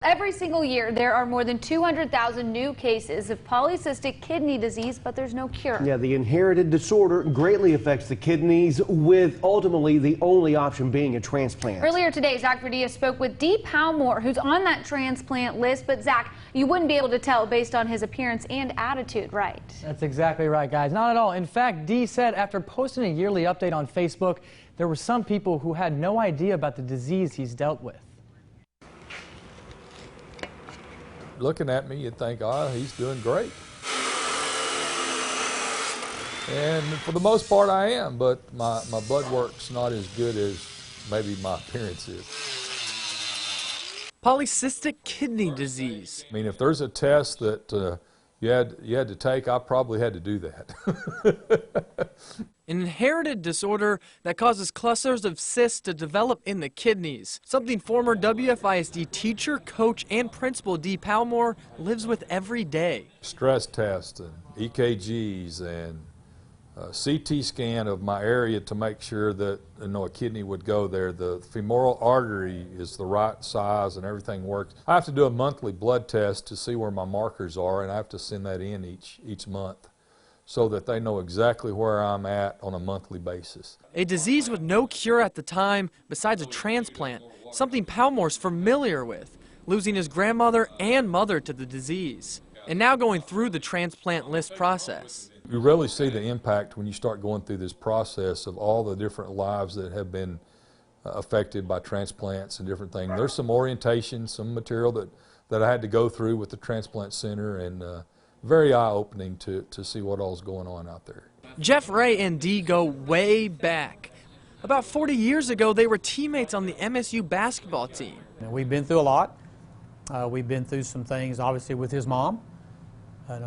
Every single year, there are more than 200,000 new cases of polycystic kidney disease, but there's no cure. Yeah, the inherited disorder greatly affects the kidneys, with ultimately the only option being a transplant. Earlier today, Zach Verdia spoke with Dee Palmore, who's on that transplant list. But Zach, you wouldn't be able to tell based on his appearance and attitude, right? That's exactly right, guys. Not at all. In fact, Dee said after posting a yearly update on Facebook, there were some people who had no idea about the disease he's dealt with. Looking at me, you'd think, oh, he's doing great. And for the most part, I am, but my blood work's not as good as maybe my appearance is. Polycystic kidney disease. I mean, if there's a test that you had to take, I probably had to do that. An inherited disorder that causes clusters of cysts to develop in the kidneys. Something former WFISD teacher, coach, and principal Dee Palmore lives with every day. Stress tests and EKGs and CT scan of my area to make sure that a kidney would go there. The femoral artery is the right size and everything works. I have to do a monthly blood test to see where my markers are, and I have to send that in each month, so that they know exactly where I'm at on a monthly basis. A disease with no cure at the time besides a transplant, something Palmore's familiar with, losing his grandmother and mother to the disease, and now going through the transplant list process. You really see the impact when you start going through this process of all the different lives that have been affected by transplants and different things. There's some orientation, some material that I had to go through with the transplant center, and very eye-opening to see what all's going on out there. Jeff, Ray, and Dee go way back. About 40 years ago, they were teammates on the MSU basketball team. We've been through a lot. We've been through some things, obviously, with his mom.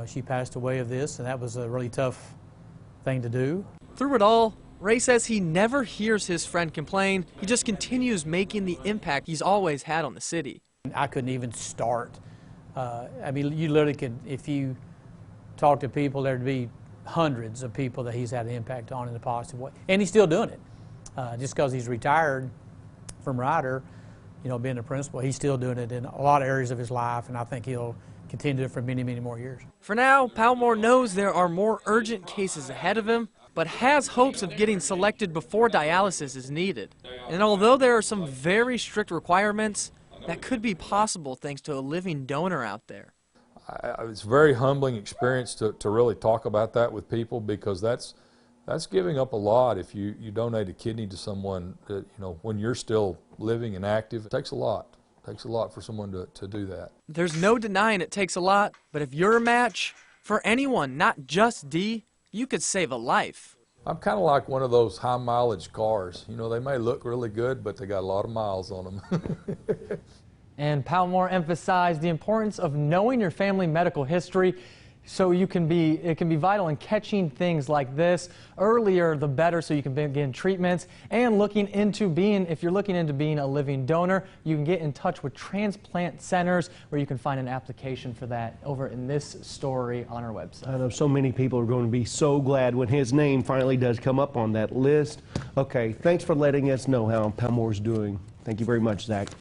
She passed away of this, and that was a really tough thing to do. Through it all, Ray says he never hears his friend complain. He just continues making the impact he's always had on the city. I couldn't even start. I mean, you literally could, if you talk to people, there'd be hundreds of people that he's had an impact on in a positive way. And he's still doing it. Just because he's retired from Ryder, being a principal, he's still doing it in a lot of areas of his life, and I think he'll continue it for many, many more years. For now, Palmore knows there are more urgent cases ahead of him, but has hopes of getting selected before dialysis is needed. And although there are some very strict requirements, that could be possible thanks to a living donor out there. It's a very humbling experience to really talk about that with people, because that's giving up a lot. If you donate a kidney to someone that, when you're still living and active, it takes a lot. It takes a lot for someone to do that. There's no denying it takes a lot, but if you're a match for anyone, not just Dee, you could save a life. I'm kind of like one of those high mileage cars. They may look really good, but they got a lot of miles on them. And Palmore emphasized the importance of knowing your family medical history, so it can be vital in catching things like this earlier the better, so you can begin treatments. And if you're looking into being a living donor, you can get in touch with transplant centers, where you can find an application for that over in this story on our website. I know so many people are going to be so glad when his name finally does come up on that list. Okay, thanks for letting us know how Palmore's doing. Thank you very much, Zach.